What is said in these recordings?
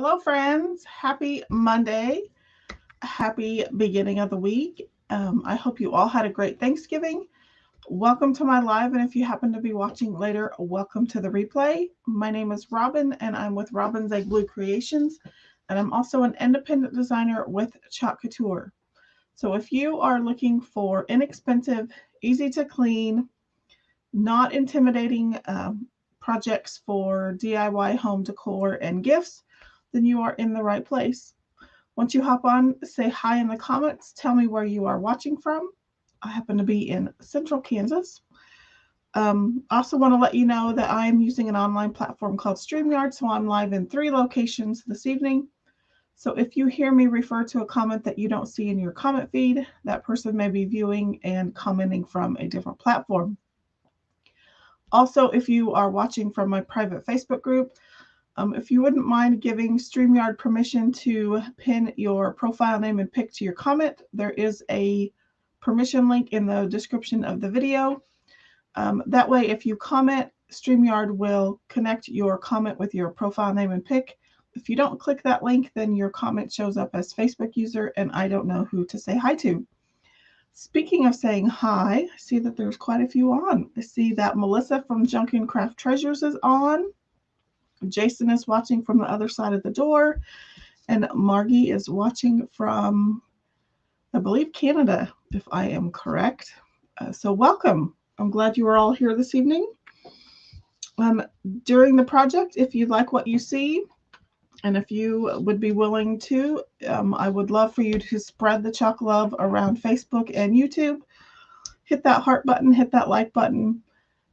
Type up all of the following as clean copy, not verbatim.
Hello, friends. Happy Monday. Happy beginning of the week. I hope you all had a great Thanksgiving. Welcome to my live, and if you happen to be watching later, welcome to the replay. My name is Robin, and I'm with Robin's Egg Blue Creations, and I'm also an independent designer with Couture. So if you are looking for inexpensive, easy to clean, not intimidating projects for DIY home decor and gifts, then you are in the right place. Once you hop on, say hi in the comments. Tell me where you are watching from. I happen to be in Central Kansas. Also want to let you know that I am using an online platform called StreamYard, so I'm live in 3 locations this evening. So if you hear me refer to a comment that you don't see in your comment feed, that person may be viewing and commenting from a different platform. Also, if you are watching from my private Facebook group, if you wouldn't mind giving StreamYard permission to pin your profile name and pic to your comment, there is a permission link in the description of the video. That way, if you comment, StreamYard will connect your comment with your profile name and pic. If you don't click that link, then your comment shows up as Facebook user, and I don't know who to say hi to. Speaking of saying hi, I see that there's quite a few on. I see that Melissa from Junk and Craft Treasures is on. Jason is watching from the other side of the door, and Margie is watching from, I believe, Canada, if I am correct. So welcome. I'm glad you are all here this evening. During the project, if you like what you see, and if you would be willing to, I would love for you to spread the Chalk love around Facebook and YouTube. Hit that heart button, hit that like button,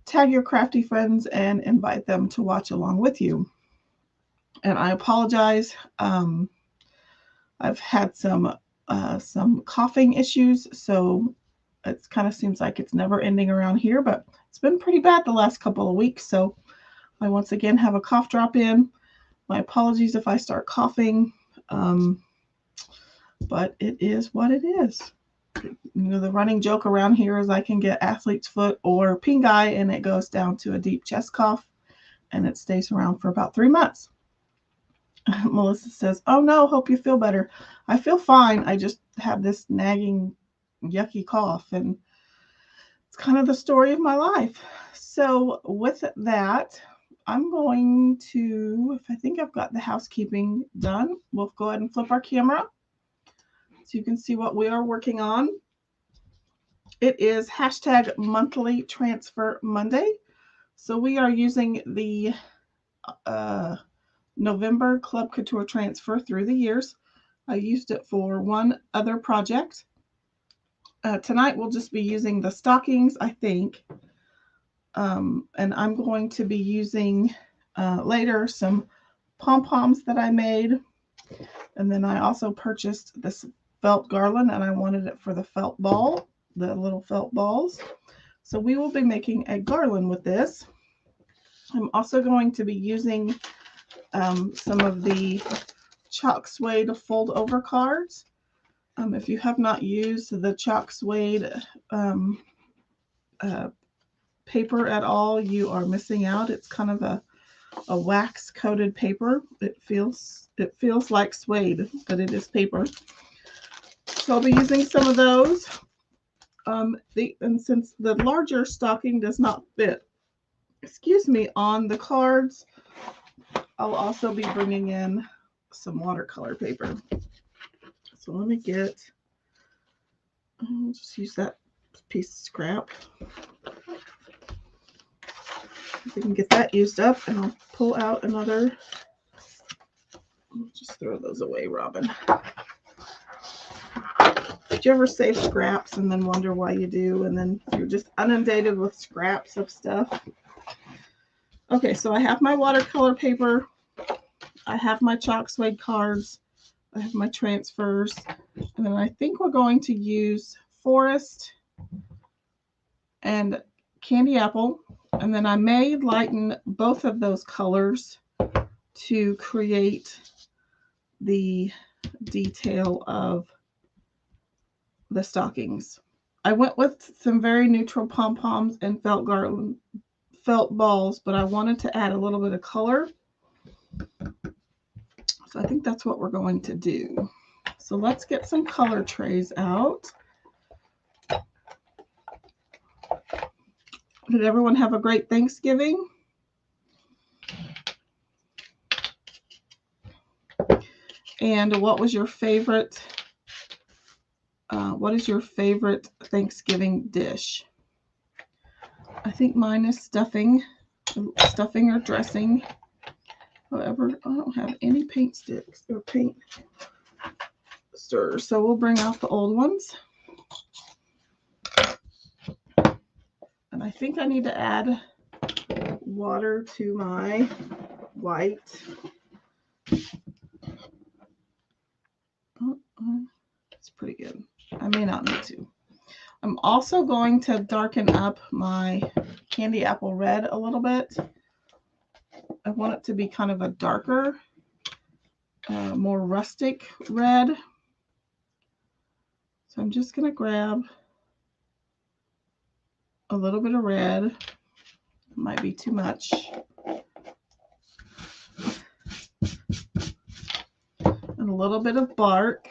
tag your crafty friends, and invite them to watch along with you. And I apologize. I've had some coughing issues, so it kind of seems like it's never ending around here, but it's been pretty bad the last couple of weeks. So I once again have a cough drop in. My apologies if I start coughing, but it is what it is. You know, the running joke around here is I can get athlete's foot or pink eye, and it goes down to a deep chest cough, and it stays around for about 3 months. Melissa says, "Oh no, hope you feel better." I feel fine. I just have this nagging, yucky cough, and it's kind of the story of my life. So with that, I'm going to, if I think I've got the housekeeping done, we'll go ahead and flip our camera so you can see what we are working on. It is hashtag monthly transfer Monday. So we are using the November Club Couture transfer through the years. I used it for one other project. Tonight we'll just be using the stockings, I think. And I'm going to be using later some pom-poms that I made. And then I also purchased this felt garland, and I wanted it for the felt ball, the little felt balls. So we will be making a garland with this. I'm also going to be using some of the ChalkSuede fold over cards. If you have not used the ChalkSuede paper at all, you are missing out. It's kind of a wax coated paper. It feels like suede, but it is paper. So I'll be using some of those. And since the larger stocking does not fit, on the cards, I'll also be bringing in some watercolor paper. So let me get, I'll just use that piece of scrap. We can get that used up, and I'll pull out another. I'll just throw those away, Robin. Did you ever save scraps and then wonder why you do, and then you're just inundated with scraps of stuff? Okay, so I have my watercolor paper. I have my ChalkSuede cards. I have my transfers. And then I think we're going to use Forest and Candy Apple. And then I may lighten both of those colors to create the detail of the stockings. I went with some very neutral pom-poms and felt balls, but I wanted to add a little bit of color. So So I think that's what we're going to do. So let's get some color trays out. Did everyone have a great Thanksgiving? And what was your favorite? What is your favorite Thanksgiving dish? I think mine is stuffing or dressing. However, I don't have any paint sticks or paint stirrers, so we'll bring out the old ones. And I think I need to add water to my white. It's pretty good. I may not need to. I'm also going to darken up my candy apple red a little bit. I want it to be kind of a darker, more rustic red. So I'm just going to grab a little bit of red. It might be too much. And a little bit of bark.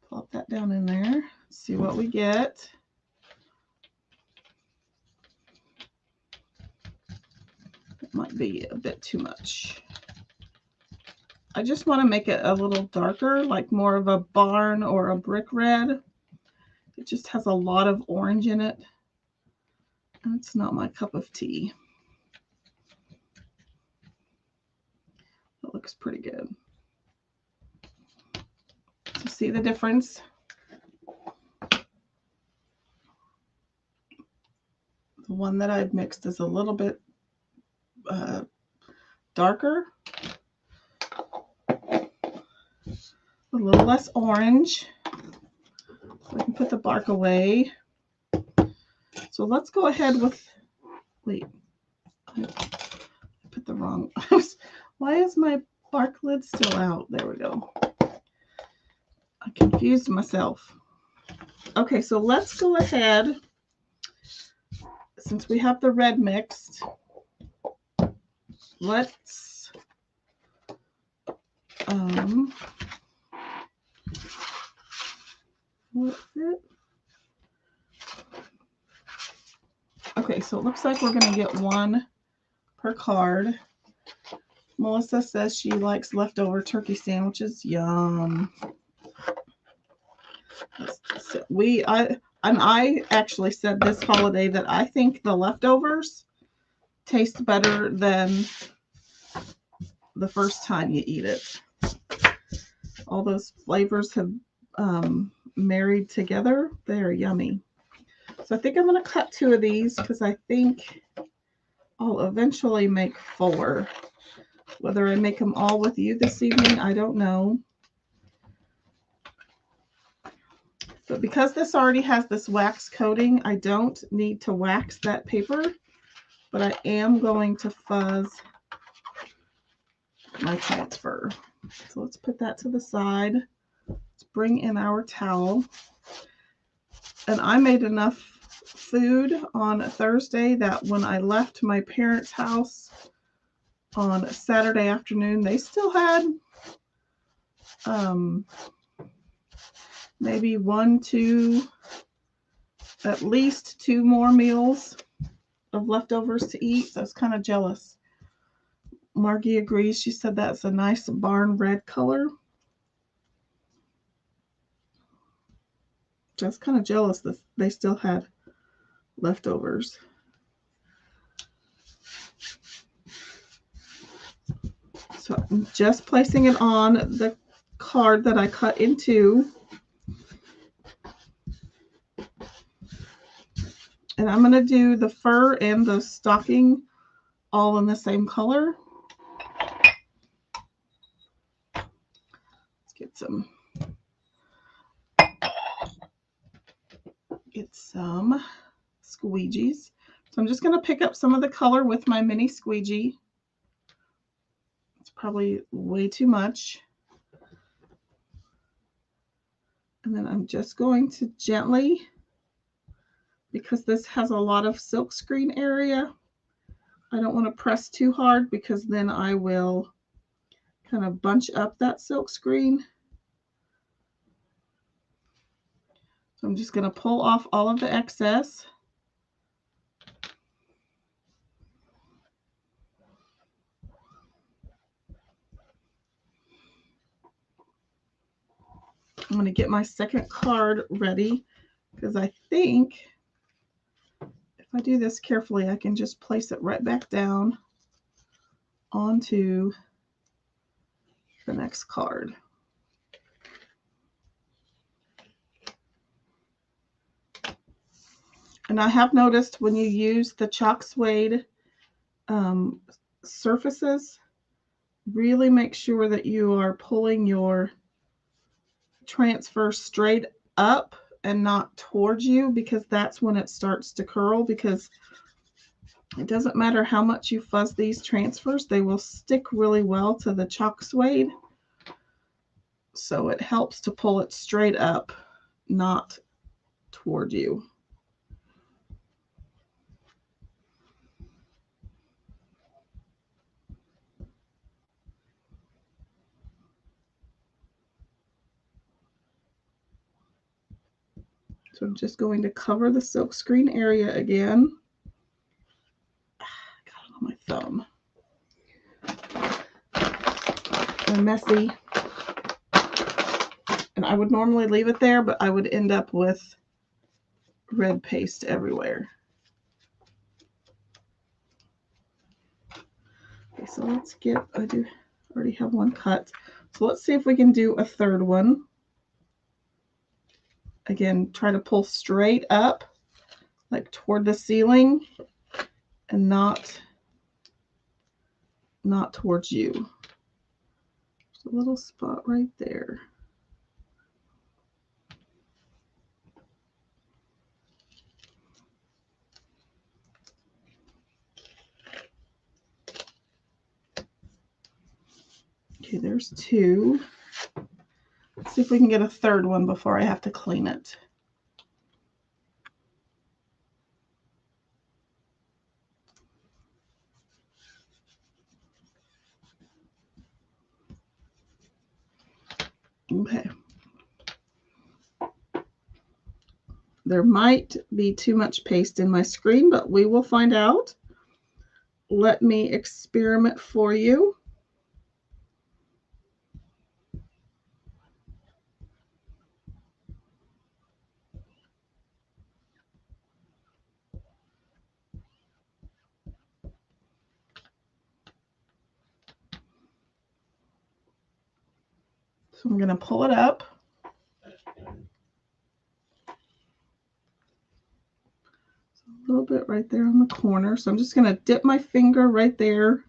Plop that down in there. See what we get. It might be a bit too much. I just want to make it a little darker, like more of a barn or a brick red. It just has a lot of orange in it. And it's not my cup of tea. It looks pretty good. So see the difference? The one that I've mixed is a little bit darker. A little less orange. So I can put the bark away. So let's go ahead with, wait, I put the wrong, why is my bark lid still out? There we go. I confused myself. Okay, so let's go ahead, since we have the red mixed, let's what is it? Okay, so it looks like we're going to get one per card. Melissa says she likes leftover turkey sandwiches. Yum. I actually said this holiday that I think the leftovers taste better than the first time you eat it. All those flavors have married together. They're yummy. So I think I'm going to cut 2 of these because I think I'll eventually make 4. Whether I make them all with you this evening, I don't know. But because this already has this wax coating, I don't need to wax that paper, but I am going to fuzz my transfer. So let's put that to the side. Let's bring in our towel. And I made enough food on Thursday that when I left my parents' house on Saturday afternoon, they still had maybe 1, 2, at least 2 more meals of leftovers to eat. So I was kind of jealous. Margie agrees. She said that's a nice barn red color. So I was kind of jealous that they still had leftovers. So I'm just placing it on the card that I cut in 2. And I'm going to do the fur and the stocking all in the same color. Let's get some squeegees. So I'm just going to pick up some of the color with my mini squeegee. It's probably way too much. And then I'm just going to gently because this has a lot of silk screen area, I don't want to press too hard because then I will kind of bunch up that silk screen. So I'm just going to pull off all of the excess. I'm going to get my second card ready because I think if I do this carefully, I can just place it right back down onto the next card. And I have noticed when you use the ChalkSuede surfaces, really make sure that you are pulling your transfer straight up and not towards you, because that's when it starts to curl, because it doesn't matter how much you fuzz these transfers, they will stick really well to the ChalkSuede. So it helps to pull it straight up, not toward you. So I'm just going to cover the silk screen area again. Got it on my thumb. They're messy. And I would normally leave it there, but I would end up with red paste everywhere. Okay, so let's get, I do already have one cut. So let's see if we can do a third one. Again, try to pull straight up, like toward the ceiling, and not towards you. There's a little spot right there. Okay, there's two. Let's see if we can get a third one before I have to clean it. Okay. There might be too much paste in my screen, but we will find out. Let me experiment for you. So I'm going to pull it up. A little bit right there on the corner. So I'm just going to dip my finger right there.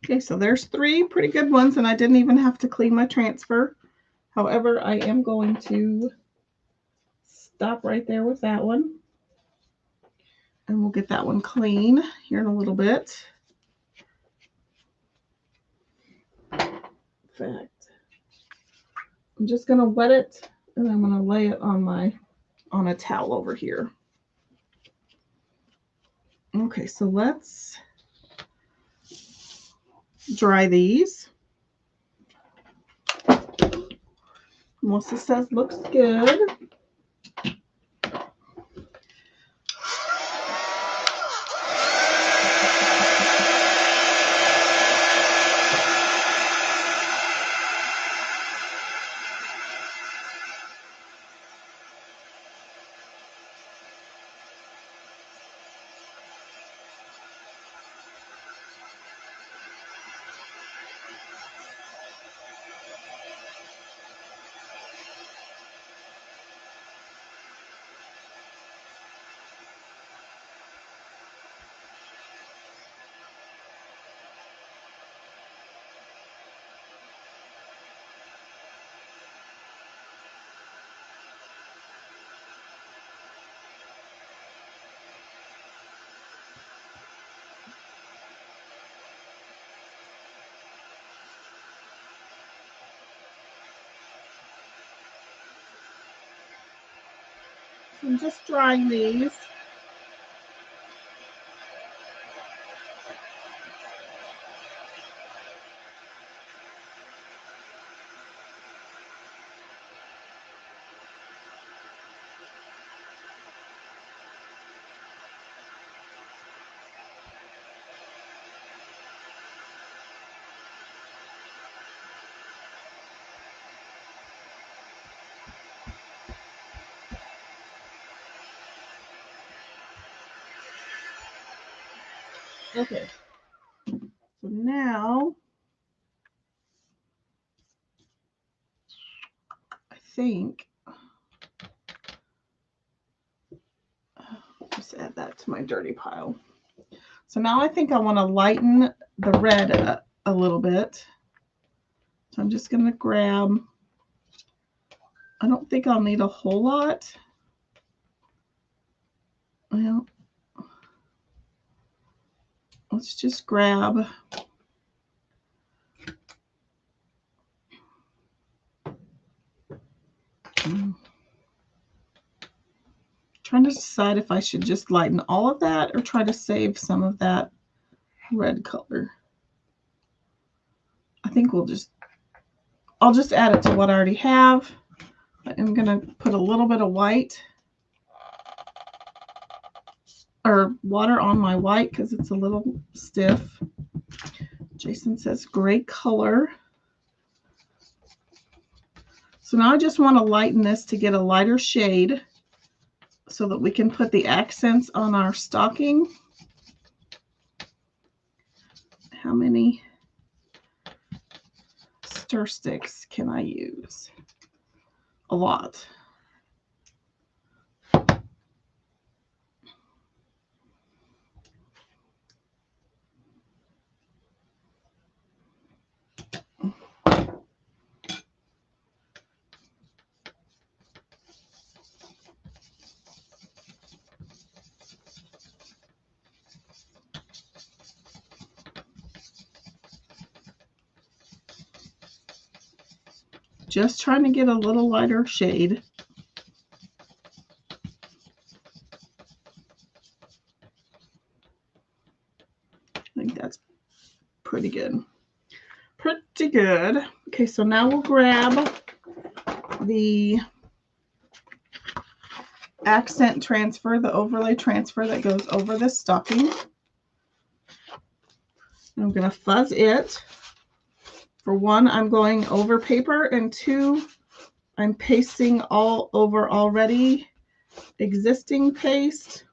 Okay, so there's three pretty good ones, and I didn't even have to clean my transfer. However, I am going to stop right there with that one. And we'll get that one clean here in a little bit. In fact, I'm just going to wet it, and I'm going to lay it on a towel over here. Okay, so let's dry these. Melissa says looks good. So I'm just drying these. Okay, so now I think just add that to my dirty pile. So now I think I want to lighten the red a little bit. So I'm just going to grab, I don't think I'll need a whole lot. Well, let's just grab trying to decide if I should just lighten all of that or try to save some of that red color. I think I'll just add it to what I already have. I'm going to put a little bit of white or water on my white because it's a little stiff. Jason says great color. So now I just want to lighten this to get a lighter shade so that we can put the accents on our stocking. How many stir sticks can I use? A lot. Just trying to get a little lighter shade. I think that's pretty good. Pretty good. Okay, so now we'll grab the accent transfer, the overlay transfer that goes over this stocking. And I'm going to fuzz it. For one, I'm going over paper, and two, I'm pasting all over already existing paste.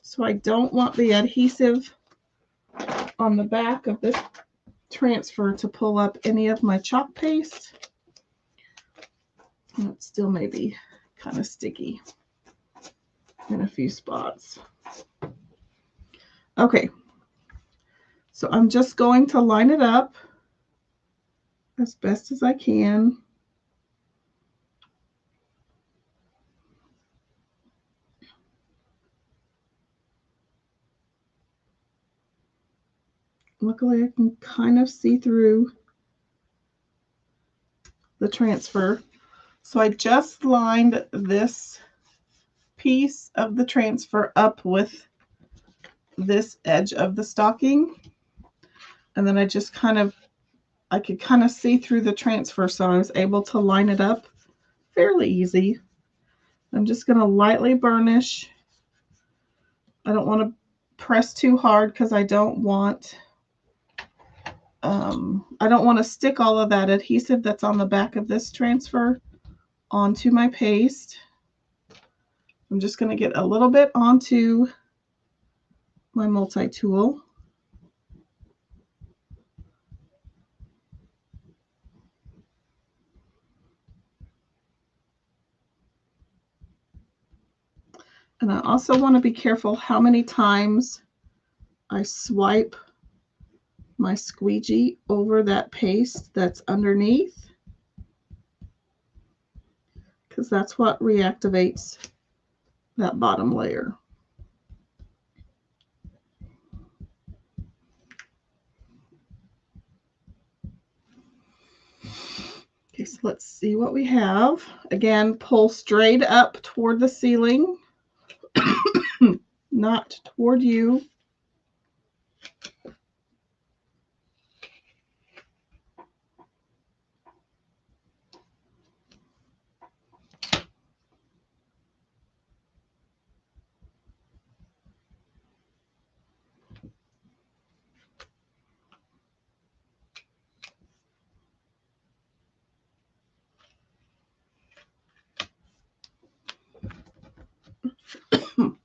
So I don't want the adhesive on the back of this transfer to pull up any of my chalk paste. And it still may be kind of sticky in a few spots. Okay, so I'm just going to line it up as best as I can. Luckily, I can kind of see through the transfer. So I just lined this piece of the transfer up with this edge of the stocking. And then I just I could kind of see through the transfer, so I was able to line it up fairly easy. I'm just going to lightly burnish. I don't want to press too hard because I don't want to stick all of that adhesive that's on the back of this transfer onto my paste. I'm just going to get a little bit onto my multi-tool. And I also want to be careful how many times I swipe my squeegee over that paste that's underneath, because that's what reactivates that bottom layer. Okay, so let's see what we have. Again, pull straight up toward the ceiling, not toward you.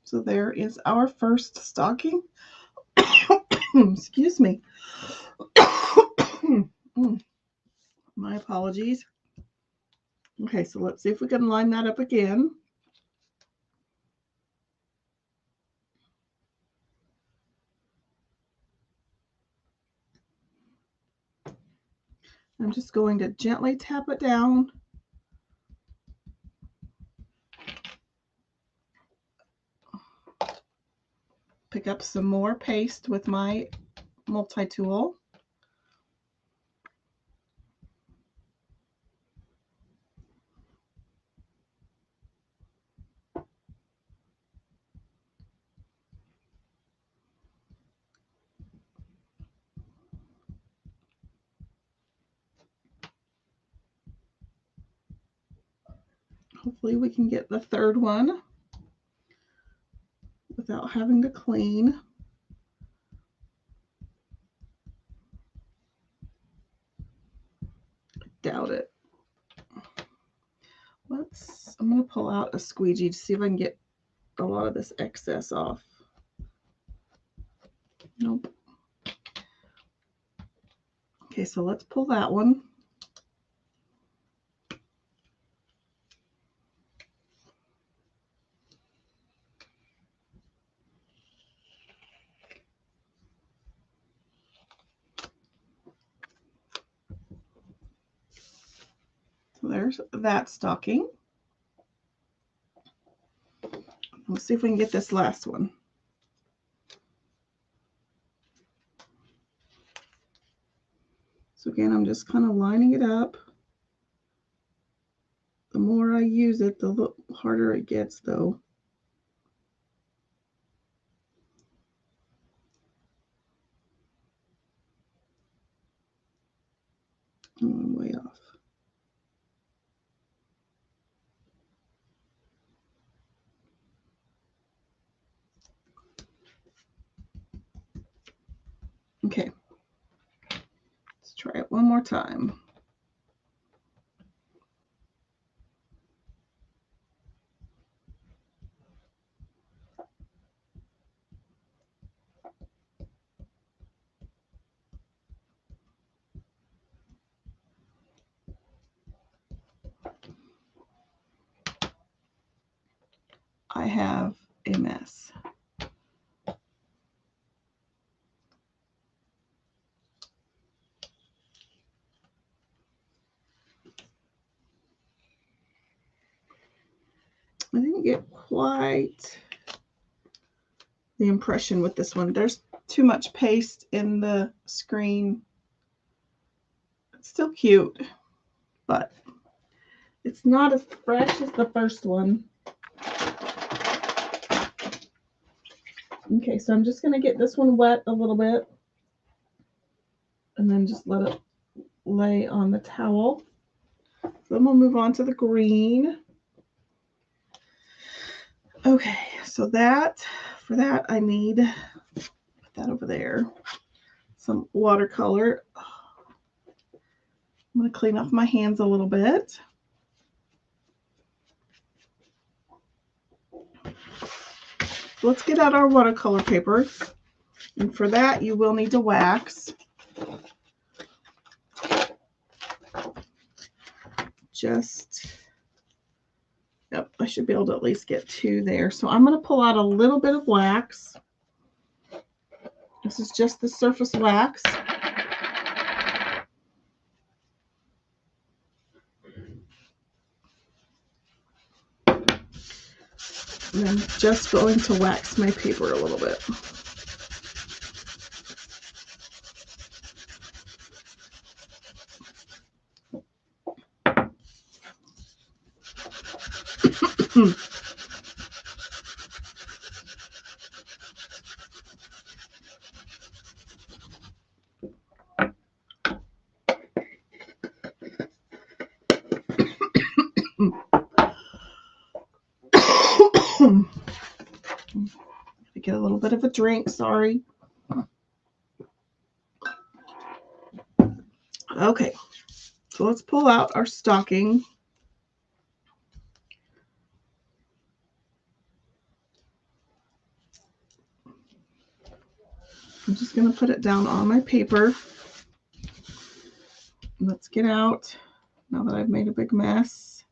So there is our first stocking. Excuse me. My apologies. Okay, so let's see if we can line that up again. I'm just going to gently tap it down. Pick up some more paste with my multi-tool. Hopefully we can get the third one without having to clean. Doubt it. I'm going to pull out a squeegee to see if I can get a lot of this excess off. Nope. Okay, so let's pull that one. So there's that stocking. Let's see if we can get this last one. So again, I'm just kind of lining it up. The more I use it, the harder it gets though. I'm way off. Okay. Let's try it one more time. I have a mess. I didn't get quite the impression with this one. There's too much paste in the screen. It's still cute, but it's not as fresh as the first one. Okay, so I'm just going to get this one wet a little bit and then just let it lay on the towel. Then we'll move on to the green. Okay, so for that I need, put that over there, some watercolor. I'm going to clean off my hands a little bit. Let's get out our watercolor paper. And for that, you will need to wax. Yep, I should be able to at least get 2 there. So I'm going to pull out a little bit of wax. This is just the surface wax. And I'm just going to wax my paper a little bit. Get a little bit of a drink, sorry. Okay, so let's pull out our stocking. I'm just going to put it down on my paper. Let's get out, now that I've made a big mess,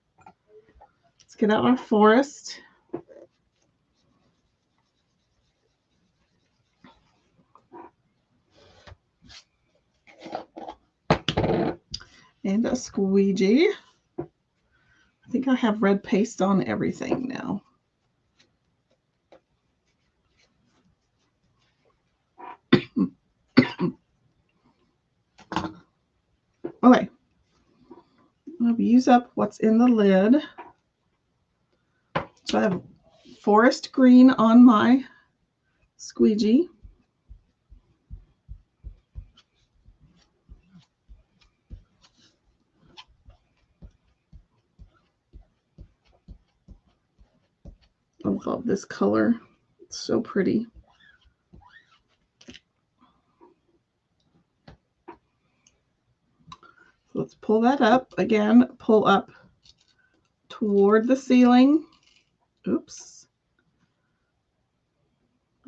let's get out our forest. And a squeegee. I think I have red paste on everything now. Okay. I'll use up what's in the lid. So I have forest green on my squeegee. I love this color. It's so pretty. Let's pull that up. Again, pull up toward the ceiling. Oops.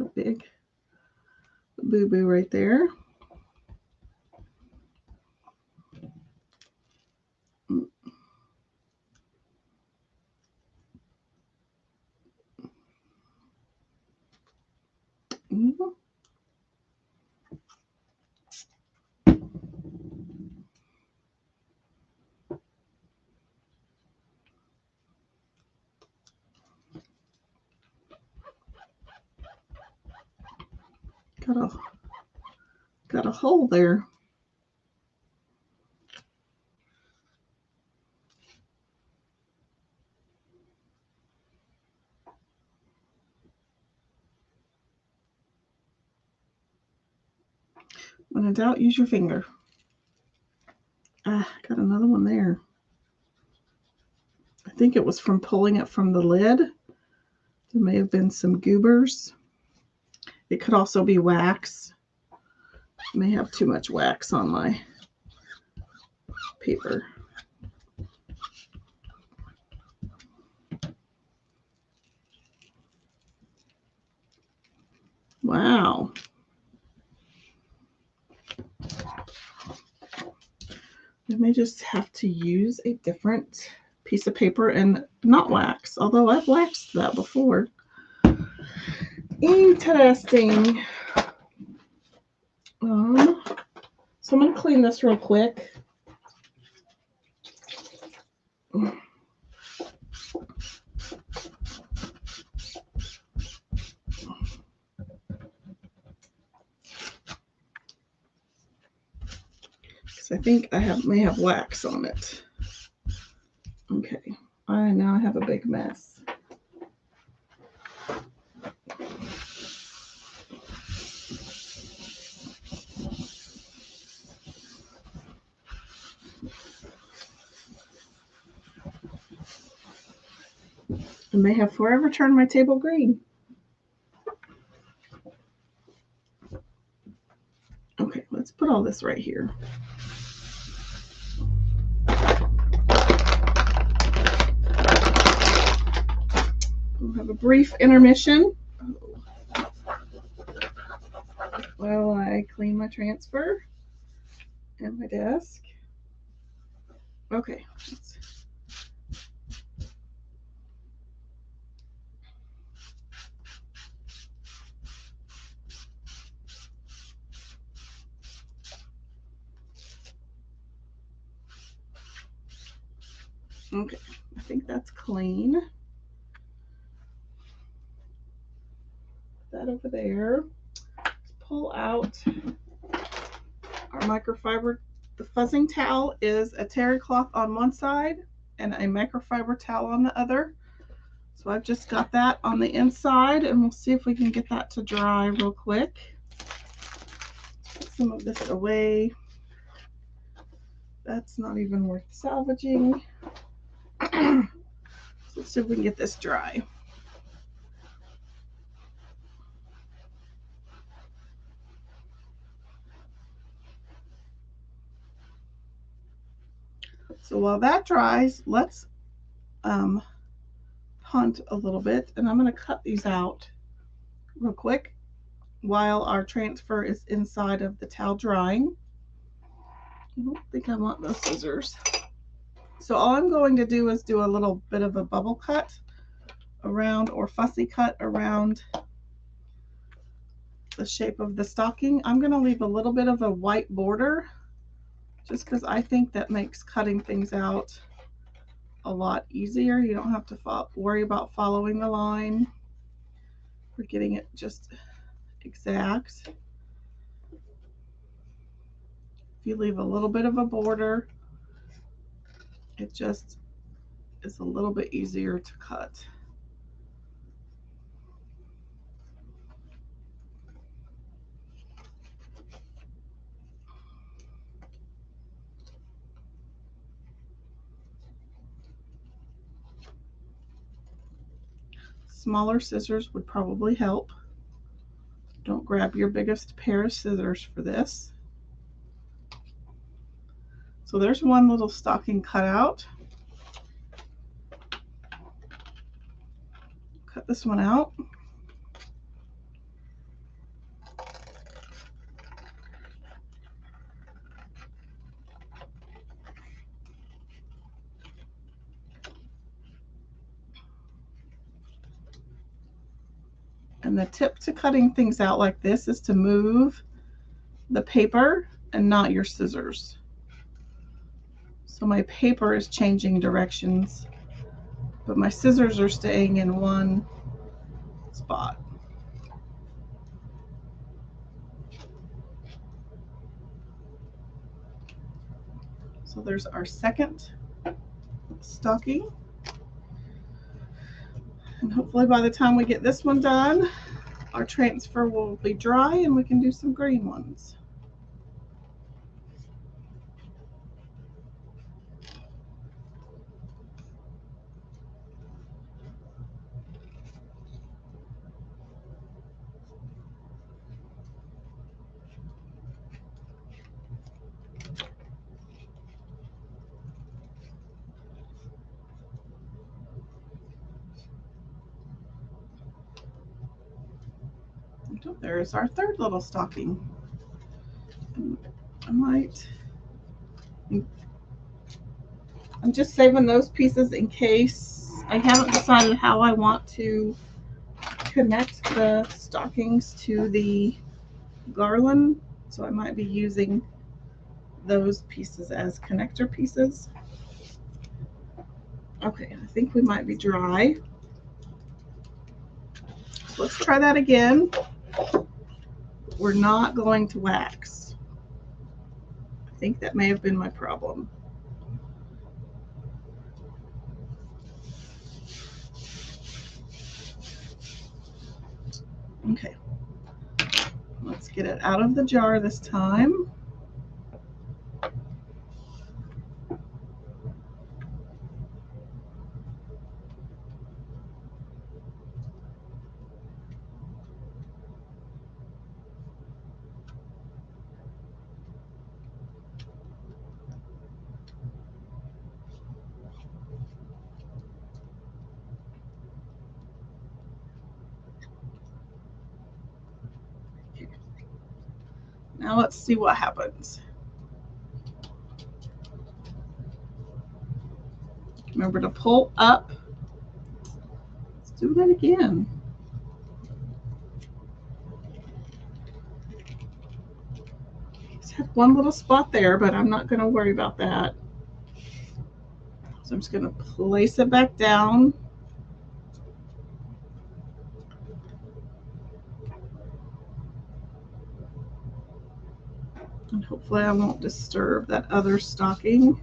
A big boo-boo right there. Got a hole there. When in doubt, use your finger. Ah, got another one there. I think it was from pulling it from the lid. There may have been some goobers. It could also be wax. I may have too much wax on my paper. Wow. I may just have to use a different piece of paper and not wax, although I've waxed that before. Interesting. So I'm going to clean this real quick. I think I may have wax on it. Okay, now I have a big mess. I may have forever turned my table green. Okay, let's put all this right here. We'll have a brief intermission while I clean my transfer and my desk. Okay. Okay, I think that's clean. Put that over there. Let's pull out our microfiber. The fuzzing towel is a terry cloth on one side and a microfiber towel on the other. So I've just got that on the inside, and we'll see if we can get that to dry real quick. Put some of this away. That's not even worth salvaging. Let's see if we can get this dry. So while that dries, let's punt a little bit, and I'm going to cut these out real quick while our transfer is inside of the towel drying. I don't think I want those scissors. So all I'm going to do is do a little bit of a bubble cut around, or fussy cut around, the shape of the stocking. I'm going to leave a little bit of a white border just because I think that makes cutting things out a lot easier. You don't have to worry about following the line or getting it just exact. If you leave a little bit of a border, it just is a little bit easier to cut. Smaller scissors would probably help. Don't grab your biggest pair of scissors for this. So there's one little stocking cut out. Cut this one out. And the tip to cutting things out like this is to move the paper and not your scissors. So my paper is changing directions, but my scissors are staying in one spot. So there's our second stocking. And hopefully by the time we get this one done, our transfer will be dry and we can do some green ones. So there's our third little stocking. I'm just saving those pieces in case. I haven't decided how I want to connect the stockings to the garland, so I might be using those pieces as connector pieces. Okay, I think we might be dry. So let's try that again. We're not going to wax. I think that may have been my problem. Okay, let's get it out of the jar this time. Now let's see what happens. Remember to pull up. Let's do that again. Just had one little spot there, but I'm not going to worry about that. So I'm just going to place it back down. And hopefully I won't disturb that other stocking.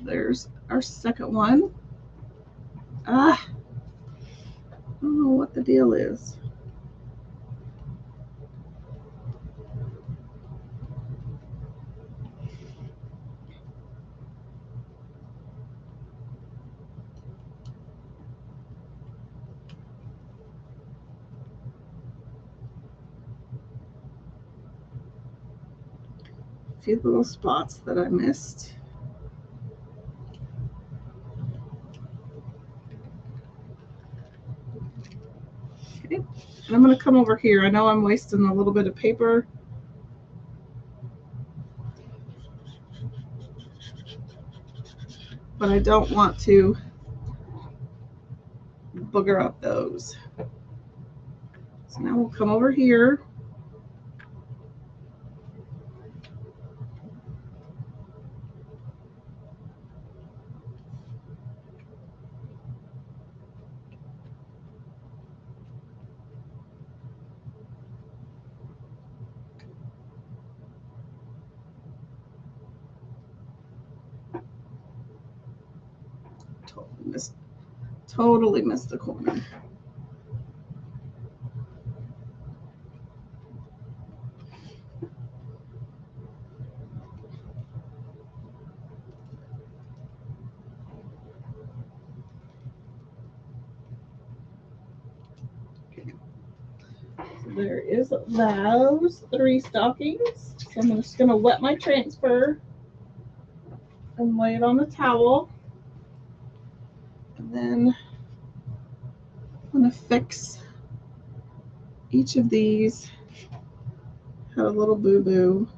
there's our second one. I don't know what the deal is. A few little spots that I missed. Okay, and I'm going to come over here. I know I'm wasting a little bit of paper. But I don't want to booger up those. So now we'll come over here. Totally missed the corner. So there is those 3 stockings. So I'm just going to wet my transfer and lay it on the towel. And then I'm going to fix each of these. Had a little boo-boo.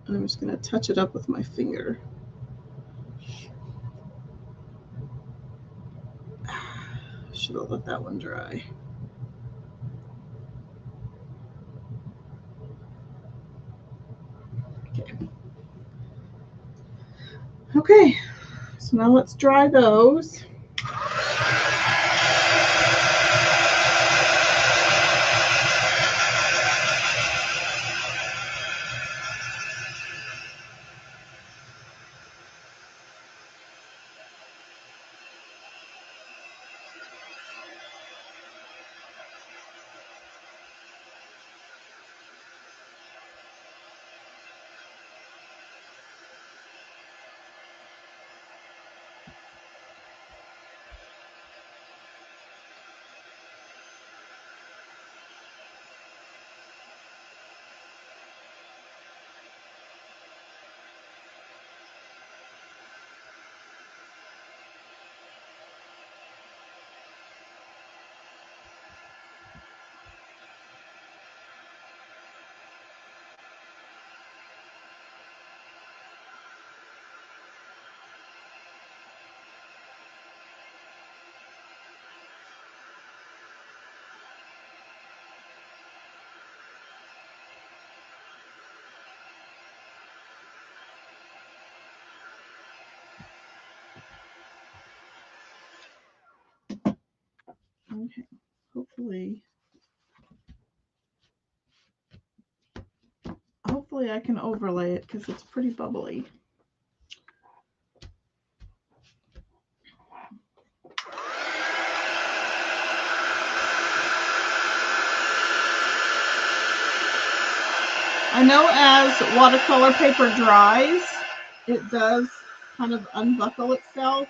I'm just going to touch it up with my finger. Should have let that one dry. Okay, so now let's dry those. Okay, hopefully I can overlay it because it's pretty bubbly. I know as watercolor paper dries, it does kind of unbuckle itself.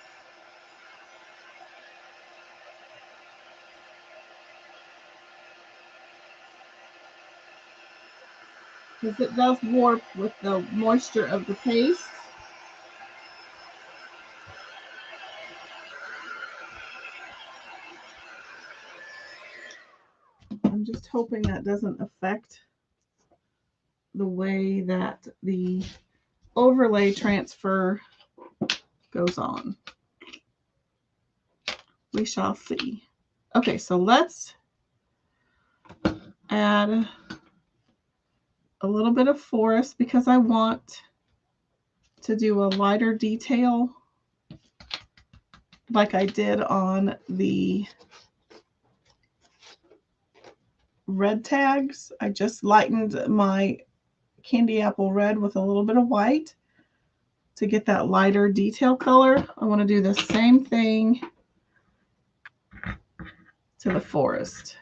Because it does warp with the moisture of the paste. I'm just hoping that doesn't affect the way that the overlay transfer goes on. We shall see. Okay, so let's add a little bit of forest because I want to do a lighter detail like I did on the red tags. I just lightened my candy apple red with a little bit of white. to get that lighter detail color, I want to do the same thing to the forest.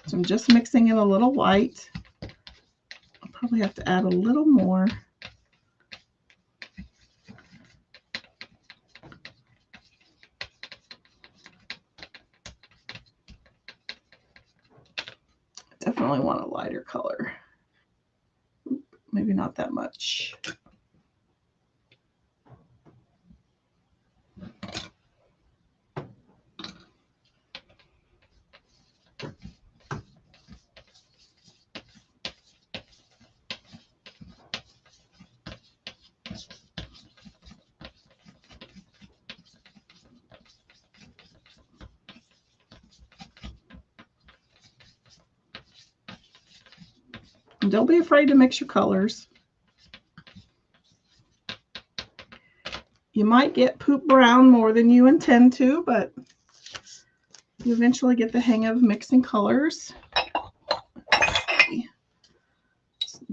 So I'm just mixing in a little white. I'll probably have to add a little more. Definitely want a lighter color. Maybe not that much. And don't be afraid to mix your colors. You might get poop brown more than you intend to, but you eventually get the hang of mixing colors.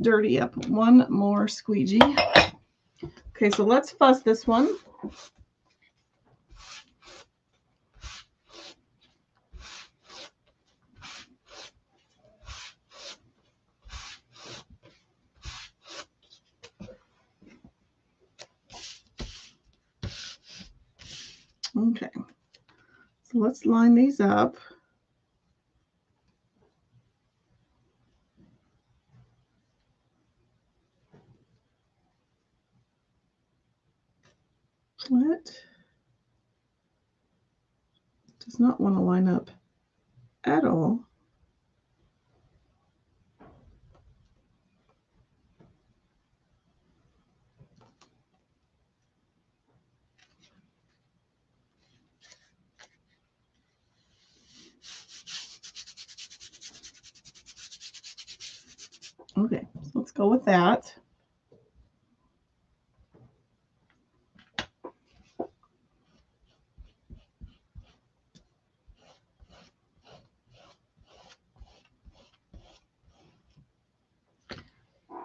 Dirty up one more squeegee. Okay, so let's fuzz this one. Okay, so let's line these up. What? Does not want to line up at all. Okay, so let's go with that.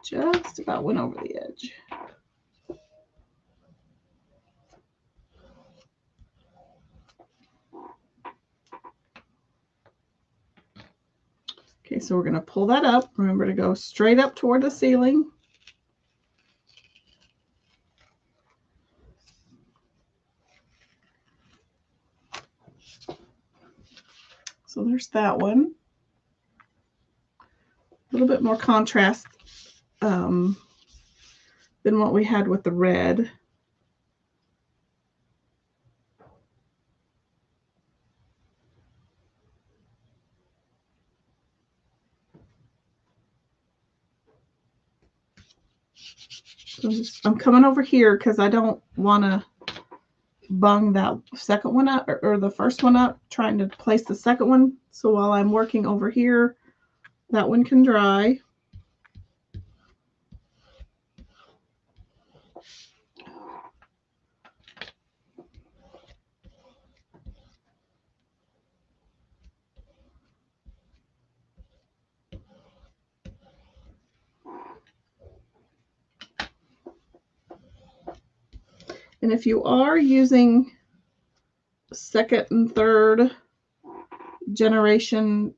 Just about went over the edge. Okay, so we're going to pull that up. Remember to go straight up toward the ceiling. So there's that one. A little bit more contrast than what we had with the red. So I'm coming over here because I don't want to bung that second one up or the first one up, trying to place the second one. So while I'm working over here, that one can dry. And if you are using second and third generation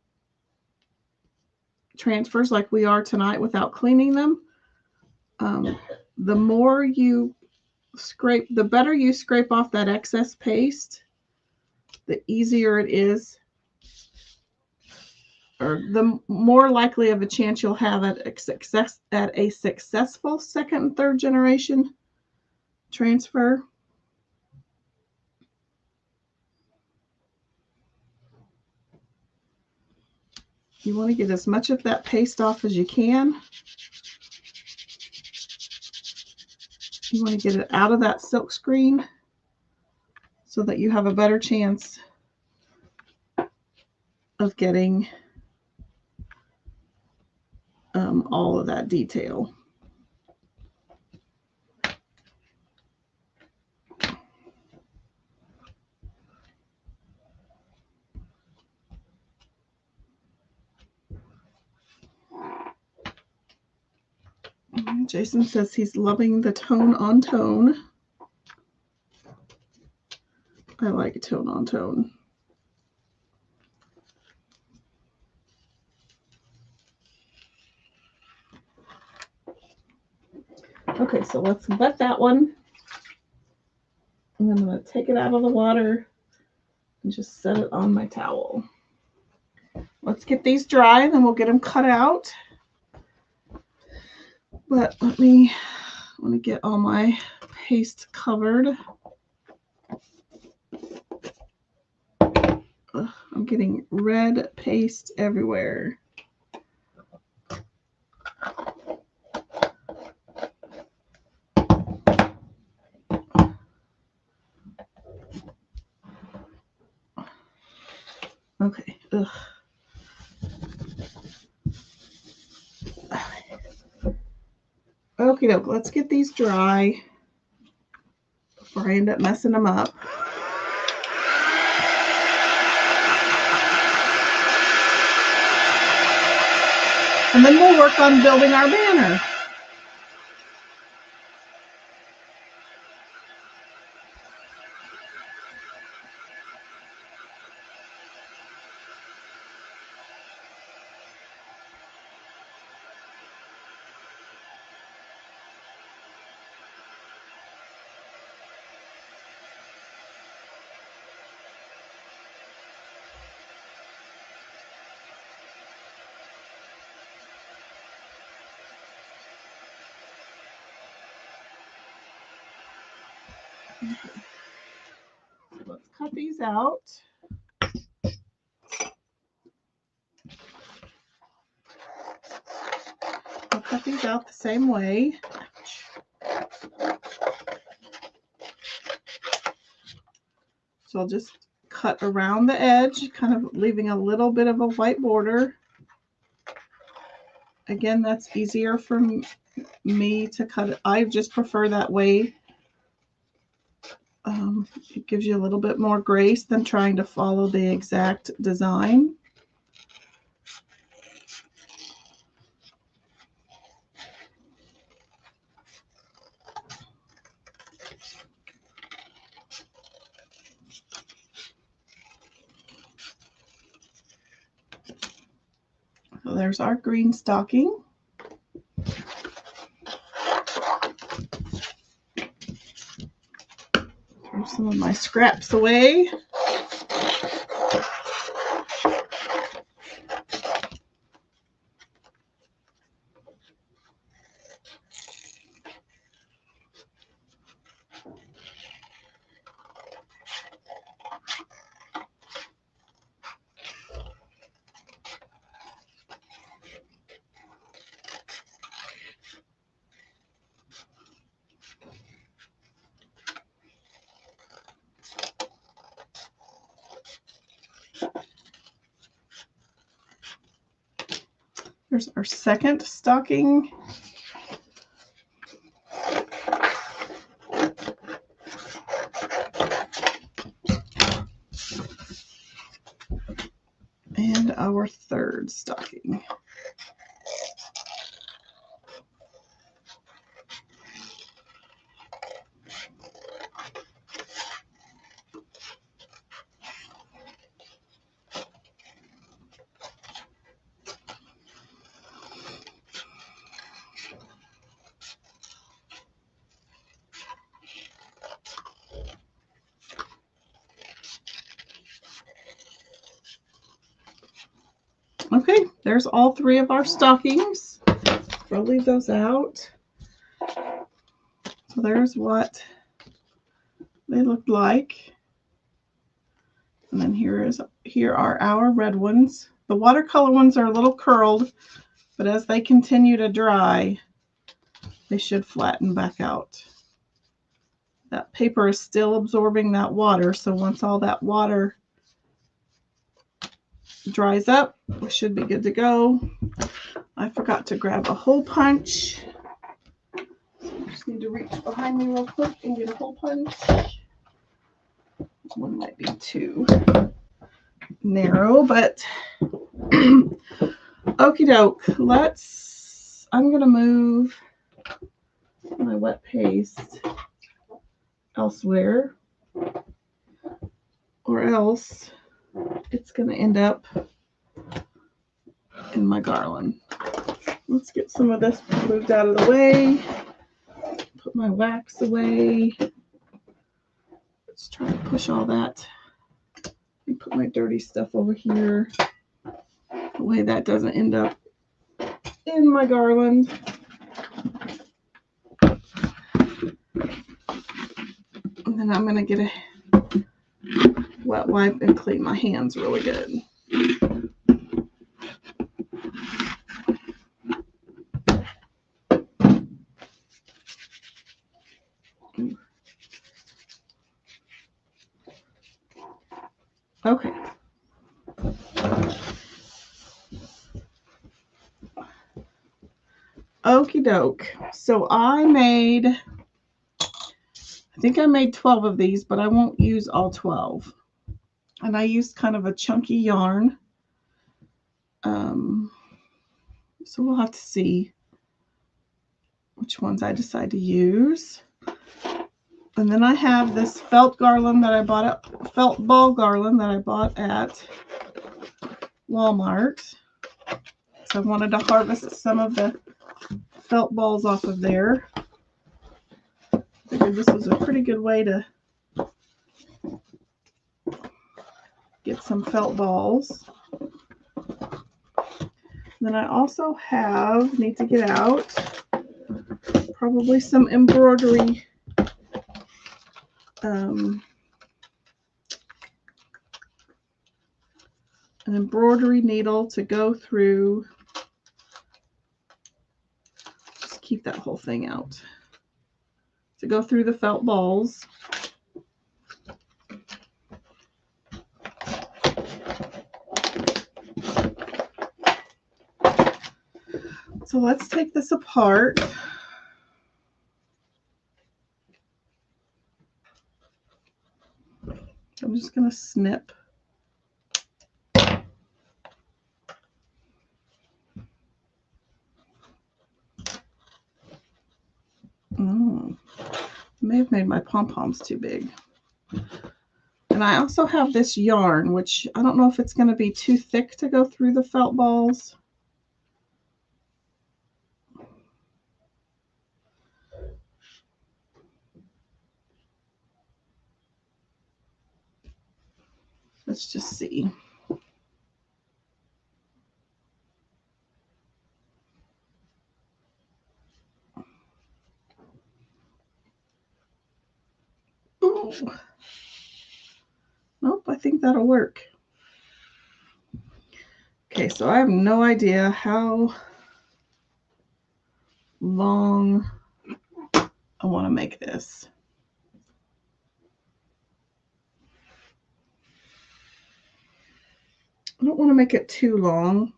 transfers like we are tonight without cleaning them, the more you scrape, the better you scrape off that excess paste, the easier it is, or the more likely of a chance you'll have at a successful second and third generation transfer. You want to get as much of that paste off as you can. You want to get it out of that silk screen so that you have a better chance of getting all of that detail. Jason says he's loving the tone on tone. I like tone on tone. Okay, so let's wet that one. And then I'm going to take it out of the water and just set it on my towel. Let's get these dry and then we'll get them cut out. But I want to get all my paste covered. Ugh, I'm getting red paste everywhere. Okay. Ugh. Okie doke, let's get these dry before I end up messing them up. And then we'll work on building our banner. Let's cut these out. I'll cut these out the same way. So I'll just cut around the edge, kind of leaving a little bit of a white border. Again, that's easier for me to cut it. I just prefer that way. It gives you a little bit more grace than trying to follow the exact design. So there's our green stocking. Throw some of my scraps away. Here's our second stocking. And our third stocking. Okay, there's all three of our stockings. I'll leave those out. So there's what they look like. And then here are our red ones. The watercolor ones are a little curled, but as they continue to dry, they should flatten back out. That paper is still absorbing that water, so once all that water dries up, we should be good to go. I forgot to grab a hole punch. So I just need to reach behind me real quick and get a hole punch. One might be too narrow, but okie doke. I'm gonna move my wet paste elsewhere, or else it's going to end up in my garland. Let's get some of this moved out of the way. Put my wax away. Let's try to push all that. And put my dirty stuff over here. The way that doesn't end up in my garland. And then I'm going to get a wet wipe and clean my hands really good. Okay. Okie doke. So I think I made 12 of these, but I won't use all 12. And I used kind of a chunky yarn. So we'll have to see which ones I decide to use. And then I have this felt garland that I bought at felt ball garland that I bought at Walmart. So I wanted to harvest some of the felt balls off of there. I figured this was a pretty good way to get some felt balls. Then I also need to get out probably some embroidery. An embroidery needle to go through. Just keep that whole thing out. To go through the felt balls. So let's take this apart. I'm just going to snip. May have made my pom-poms too big. And I also have this yarn, which I don't know if it's going to be too thick to go through the felt balls. Let's just see. Ooh. Nope, I think that'll work. Okay, so I have no idea how long I want to make this. I don't want to make it too long.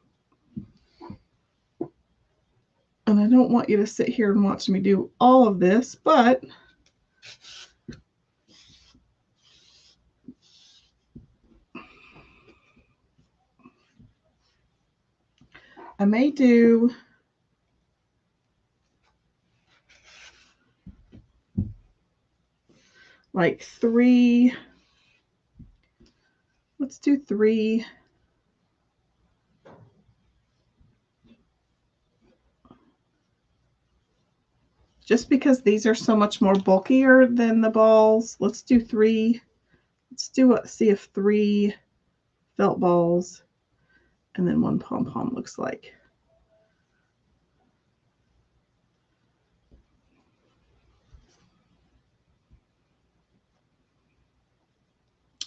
And I don't want you to sit here and watch me do all of this, but I may do like 3. Let's do 3. Just because these are so much more bulkier than the balls, let's do 3. Let's see if 3 felt balls and then 1 pom-pom looks like.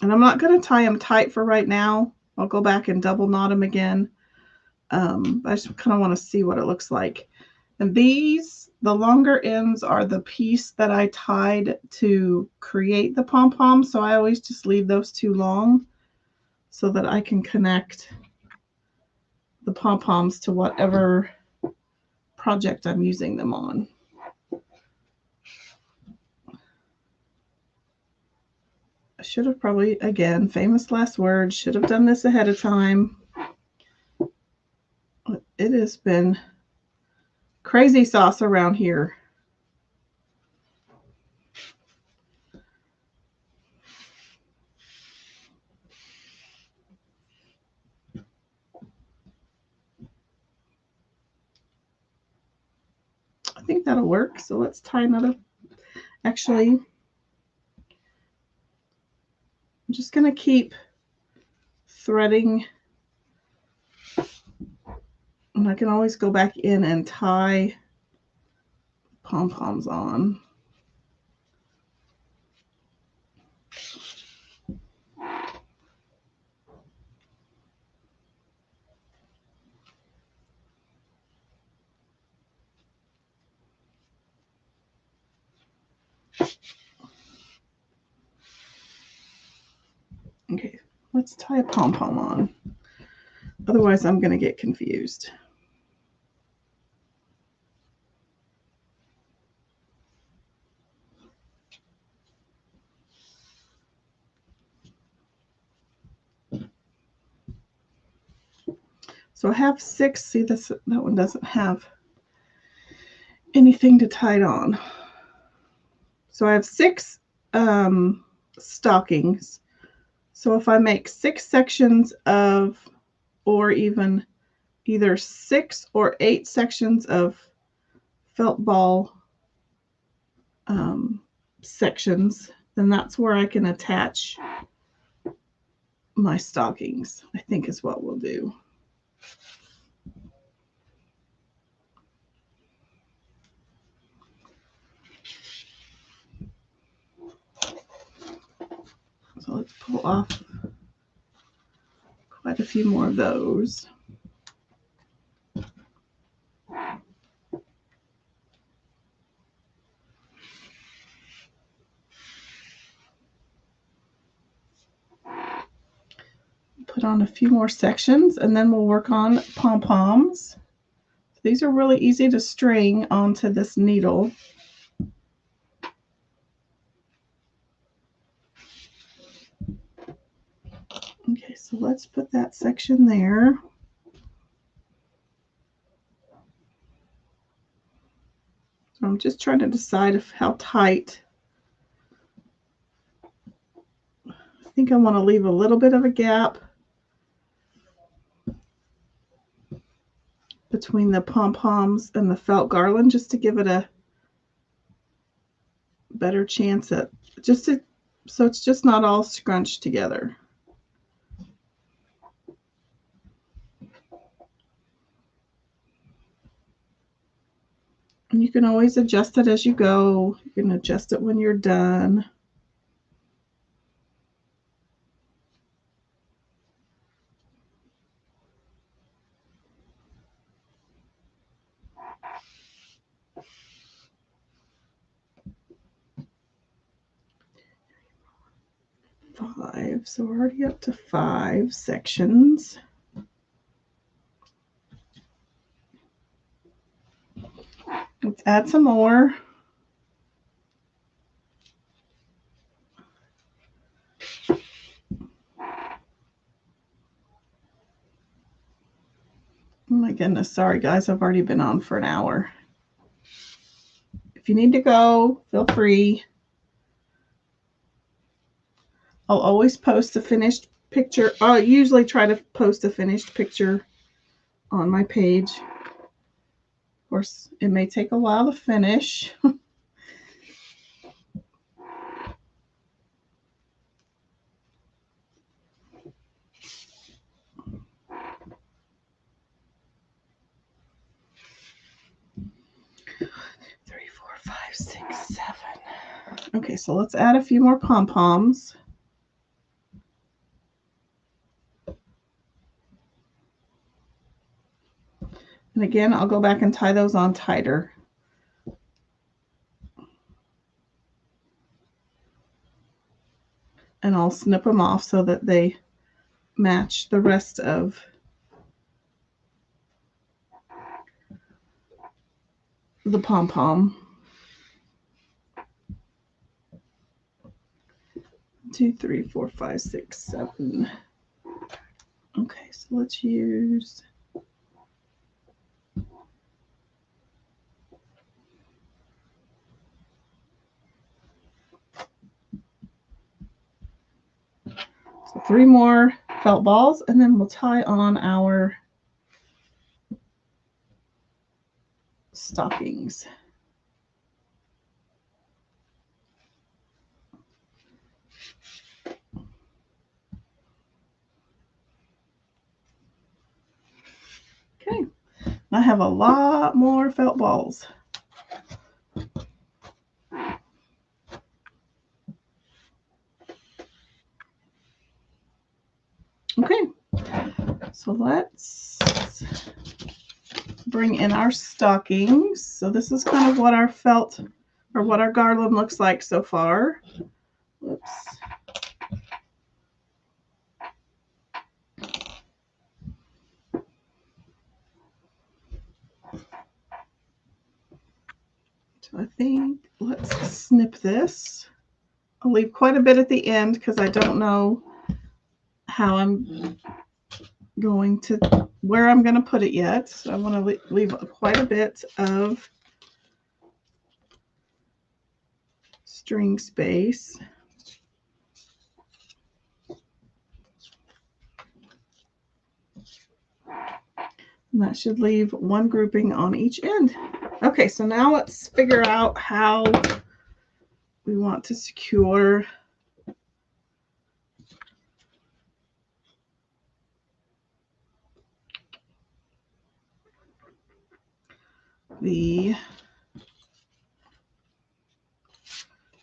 And I'm not going to tie them tight for right now. I'll go back and double knot them again. I just kind of want to see what it looks like. And these, the longer ends are the piece that I tied to create the pom-pom. So I always just leave those too long so that I can connect the pom-poms to whatever project I'm using them on. I should have probably, again, famous last words, should have done this ahead of time. It has been crazy sauce around here. think that'll work. So let's tie another. Actually, I'm just going to keep threading. And I can always go back in and tie pom-poms on. Okay, let's tie a pom-pom on. Otherwise, I'm going to get confused. So I have 6. See, that one doesn't have anything to tie it on. So I have 6 stockings. So if I make 6 sections of, or even either 6 or 8 sections of felt ball sections, then that's where I can attach my stockings, I think is what we'll do. So let's pull off quite a few more of those. Put on a few more sections and then we'll work on pom-poms. These are really easy to string onto this needle. Okay, so let's put that section there. So I'm just trying to decide how tight. I think I want to leave a little bit of a gap between the pom-poms and the felt garland, just to give it a better chance at so it's just not all scrunched together. And you can always adjust it as you go. You can adjust it when you're done. Five, so we're already up to 5 sections. Let's add some more. Oh my goodness, sorry guys, I've already been on for an hour. If you need to go, feel free. I'll always post a finished picture. I usually try to post a finished picture on my page. Of course, it may take a while to finish. Five, 6, 7. Okay, so let's add a few more pom-poms. And again, I'll go back and tie those on tighter. And I'll snip them off so that they match the rest of the pom-pom. 2, 3, 4, 5, 6, 7. Okay, so let's use so 3 more felt balls, and then we'll tie on our stockings. Okay, I have a lot more felt balls. Okay, so let's bring in our stockings. So this is kind of what our felt or what our garland looks like so far. Whoops. So I think let's snip this. I'll leave quite a bit at the end because I don't know how I'm going to, where I'm going to put it yet. So I want to leave quite a bit of string space. And that should leave one grouping on each end. Okay, so now let's figure out how we want to secure the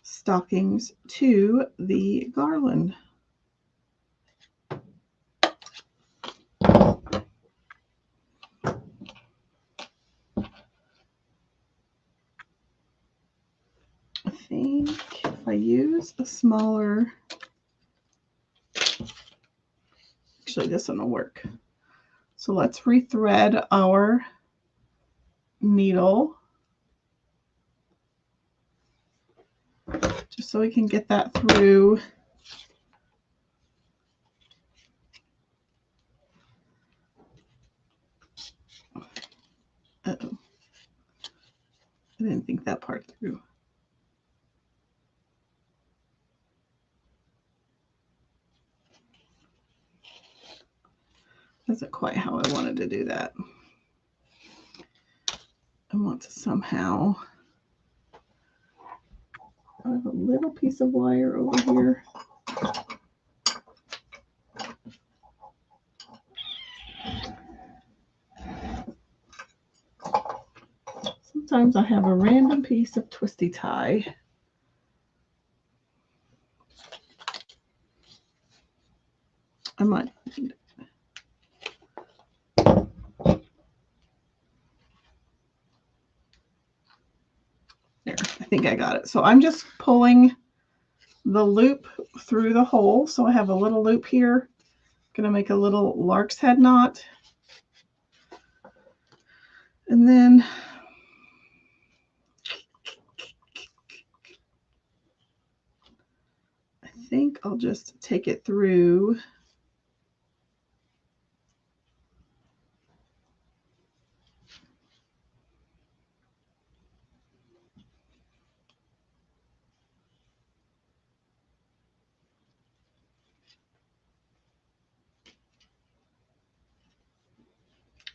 stockings to the garland. I think if I use a smaller, actually this one will work. So let's rethread our needle just so we can get that through. Uh-oh. I didn't think that part through. That's not quite how I wanted to do that. I want to somehow, I have a little piece of wire over here. Sometimes I have a random piece of twisty tie. I might. There, I think I got it. So I'm just pulling the loop through the hole. So I have a little loop here. I'm going to make a little lark's head knot. And then I think I'll just take it through.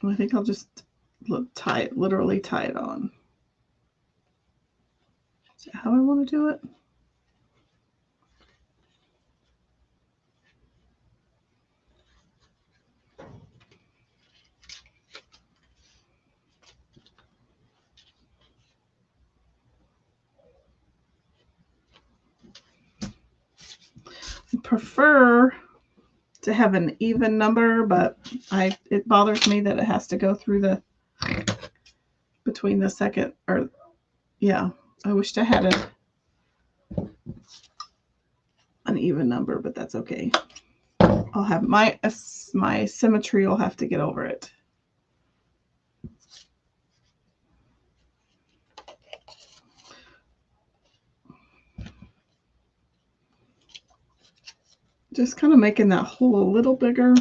I think I'll just literally tie it on. Is that how I want to do it? I prefer to have an even number, but it bothers me that it has to go through the between the second, or yeah, I wished I had an even number, but that's okay. I'll have my symmetry will have to get over it. Just kind of making that hole a little bigger.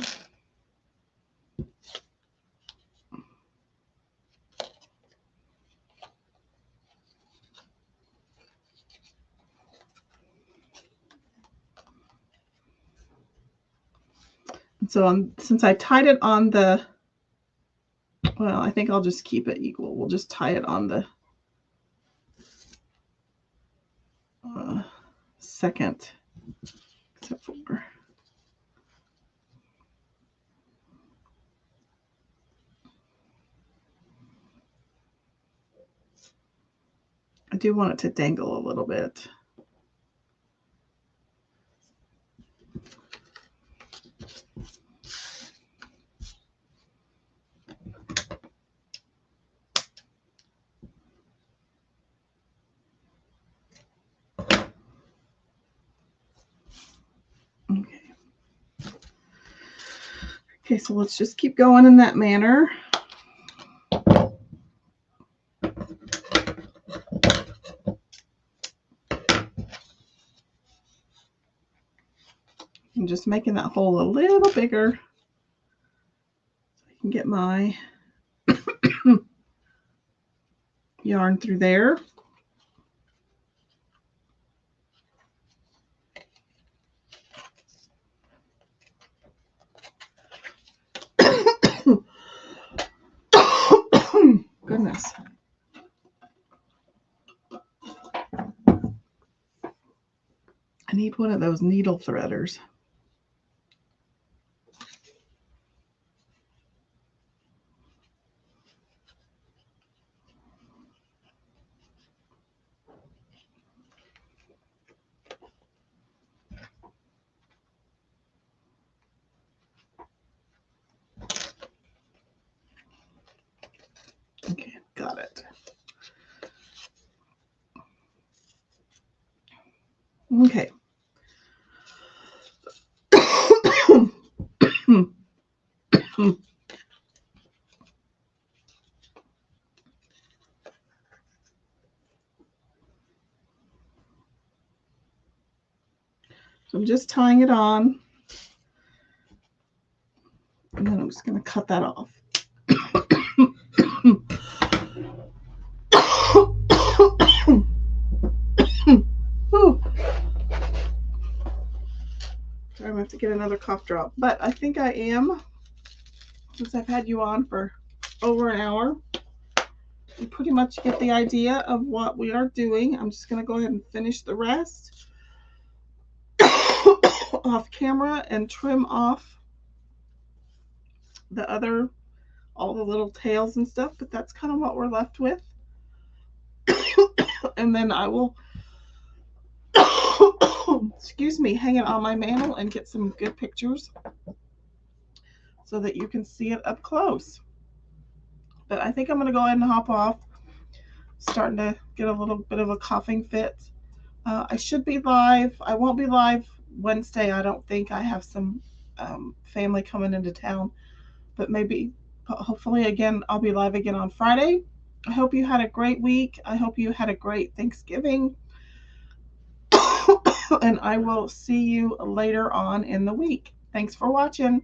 So since I tied it on the, well, I think I'll just keep it equal. We'll just tie it on the second, except for do want it to dangle a little bit. Okay, so let's just keep going in that manner. I'm just making that hole a little bigger so I can get my yarn through there. Goodness. I need one of those needle threaders. Okay, got it. Okay. So I'm just tying it on, and then I'm just going to cut that off. Sorry, I'm going to have to get another cough drop, but I think I am, since I've had you on for over an hour. You pretty much get the idea of what we are doing. I'm just going to go ahead and finish the rest off camera and trim off the other, all the little tails and stuff, but that's kind of what we're left with. And then I will excuse me, hang it on my mantle and get some good pictures so that you can see it up close. But I think I'm going to go ahead and hop off. Starting to get a little bit of a coughing fit. I should be live. I won't be live Wednesday. I don't think. I have some family coming into town, but maybe, hopefully, again, I'll be live again on Friday. I hope you had a great week. I hope you had a great Thanksgiving. And I will see you later on in the week. Thanks for watching.